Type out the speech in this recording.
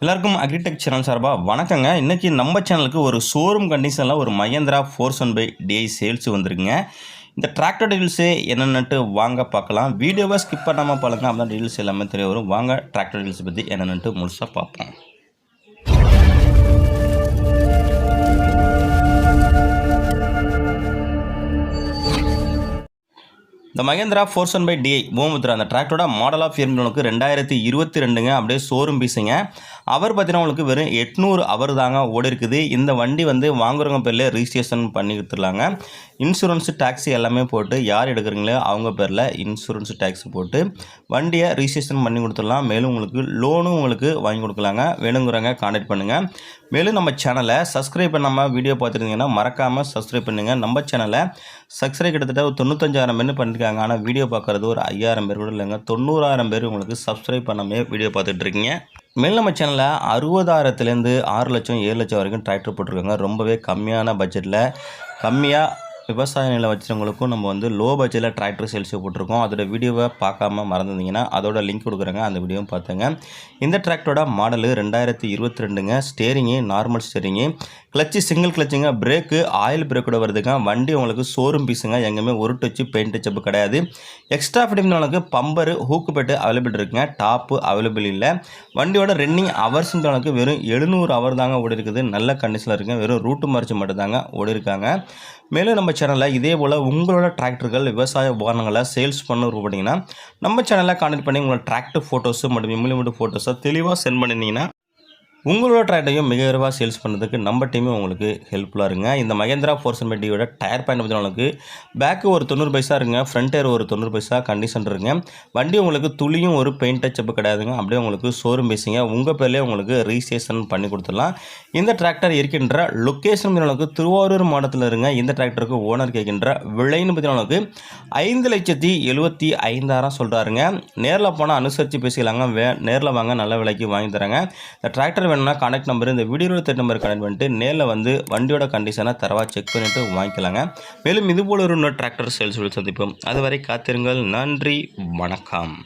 எல்லாருக்கும் agritech channel சார்பாக வணக்கங்க. இன்றைக்கி நம்ம சேனலுக்கு ஒரு ஷோரூம் கண்டிஷனில் ஒரு மஹேந்திரா 470 சேல்ஸ் வந்துருக்குங்க. இந்த டிராக்டர் டீல்ஸு என்னென்னட்டு வாங்க பார்க்கலாம். வீடியோவை ஸ்கிப் பண்ணாமல் பாருங்க, அப்போ தான் டீல்ஸ் எல்லாமே தெரிய வரும். வாங்க டிராக்டர் டீல்ஸ் பற்றி என்னென்னட்டு முழுசாக பார்ப்போம். இந்த மஹேந்திரா 470 பூமுத்ரா அந்த டிராக்டரோட மாடல் ஆஃப் இயர் உங்களுக்கு 2022ங்க. அப்படியே ஷோரூம் பீஸுங்க. அவர் பார்த்தீங்கன்னா உங்களுக்கு வெறும் 800 அவர் தாங்க ஓடி இருக்குது. இந்த வண்டி வாங்குறவங்க பேரில் ரிஜிஸ்ட்ரேஷன் பண்ணி கொடுத்துடலாங்க. இன்சூரன்ஸு டேக்ஸி எல்லாமே போட்டு யார் எடுக்கிறீங்களோ அவங்க பேரில் இன்சூரன்ஸு டேக்ஸ் போட்டு வண்டியை ரிஜிஸ்ட்ரேஷன் பண்ணி கொடுத்துடலாம். மேலும் உங்களுக்கு லோனும் உங்களுக்கு வாங்கி கொடுக்கலாங்க. வேணுங்கிறவங்க கான்டாக்ட் பண்ணுங்கள். மேலும் நம்ம சேனலை சப்ஸ்கிரைப் பண்ணாமல் வீடியோ பார்த்துருந்தீங்கன்னா மறக்காமல் சப்ஸ்கிரைப் பண்ணுங்கள். நம்ம சேனலை சப்ஸ்கிரைப் கிட்டத்தட்ட ஒரு 95,000 பேர் பண்ணியிருக்காங்க. ஆனால் வீடியோ பார்க்குறது ஒரு 5,000 பேர் கூட இல்லைங்க. 90,000 பேர் உங்களுக்கு சப்ஸ்கிரைப் பண்ணாமல் வீடியோ பார்த்துட்ருக்கீங்க. மேலும் நம்ம சேனலில் 60,000லேருந்து 6 லட்சம் 7 லட்சம் வரைக்கும் டிராக்டர் போட்டிருக்காங்க. ரொம்பவே கம்மியான பட்ஜெட்டில் கம்மியாக விவசாய நிலம் வச்சுருவங்களுக்கும் நம்ம லோ பட்ஜெட்டில் டிராக்டர் சேல்ஸ் போட்டிருக்கோம். அதோட வீடியோவை பார்க்காம மறந்துருந்தீங்கன்னா அதோட லிங்க் கொடுக்குறேங்க, அந்த வீடியோவும் பார்த்துங்க. இந்த டிராக்டரோட மாடலு 2022ங்க. Steering normal steering, clutch single கிளச்சுங்க, பிரேக்கு ஆயில் பிரேக்கோட வருதுங்க. வண்டி உங்களுக்கு ஷோரூம் பீஸுங்க. எங்கேயுமே ஒரு டச்சு பெயிண்ட் டச்சப்பு கிடையாது. எக்ஸ்ட்ரா ஃபிட்டிங் உங்களுக்கு பம்பரு ஹூக்கு பெட்டு அவைலபிள் இருக்குங்க. டாப்பு அவைலபிள் இல்லை. வண்டியோட ரன்னிங் ஹவர்ஸ்ன்ற அளவுக்கு வெறும் 700 ஹவர் தாங்க ஓடி இருக்குது. நல்ல கண்டிஷனில் இருக்குங்க. வெறும் ரூட்டு மறைச்சு மட்டும் தாங்க ஓடி இருக்காங்க. மேலும் நம்ம சேனலில் இதே போல் உங்களோட டிராக்டர்கள் விவசாய உபகரணங்களை சேல்ஸ் பண்ண பார்த்தீங்கன்னா நம்ம சேனலில் கான்டெக்ட் பண்ணி உங்களோட டிராக்டர் ஃபோட்டோஸு மற்றும் இம்ப்ளிமெண்ட் ஃபோட்டோஸை தெளிவாக சென்ட் பண்ணினீங்கன்னா உங்களோட டிராக்டரையும் மிக விரைவாக சேல்ஸ் பண்ணுறதுக்கு நம்ம டீமே உங்களுக்கு ஹெல்ப்ஃபுல்லாக இருங்க. இந்த மஹேந்திரா 470 டயர் பாயிண்ட் பற்றி உங்களுக்கு பேக்கு ஒரு 90 பைசா இருங்க, ஃப்ரண்ட் டயர் ஒரு 90 பைசா கண்டிஷன் இருக்குங்க. வண்டி உங்களுக்கு துளியும் ஒரு பெயிண்ட் டச்சப்பு கிடையாதுங்க. அப்படியே உங்களுக்கு ஷோரூம் பேசிங்க. உங்கள் பேர்லேயே உங்களுக்கு ரிஜிஸ்ட்ரேஷன் பண்ணி கொடுத்துடலாம். இந்த டிராக்டர் இருக்கின்ற லொக்கேஷன் உங்களுக்கு திருவாரூர் மாவட்டத்தில் இருங்க. இந்த டிராக்டருக்கு ஓனர் கேட்கின்ற விலைன்னு பற்றி உங்களுக்கு 5,75,000 சொல்கிறாருங்க. நேரில் போனால் அனுசரித்து பேசிக்கலாங்க. நேரில் வாங்க, நல்ல விலைக்கு வாங்கி தராங்க. இந்த டிராக்டர் வேணும்னா கான்டாக்ட் நம்பர் இந்த வீடியோவில் தெரிய நம்பர் கனெக்ட் பண்ணிட்டு நேரில் வண்டியோட கண்டிஷனை தரவா செக் பண்ணிவிட்டு வாங்கிக்கலாங்க. மேலும் இதுபோல் ஒரு டிராக்டர் சேல்ஸ் சந்திப்போம். அதுவரை காத்திருங்கள். நன்றி, வணக்கம்.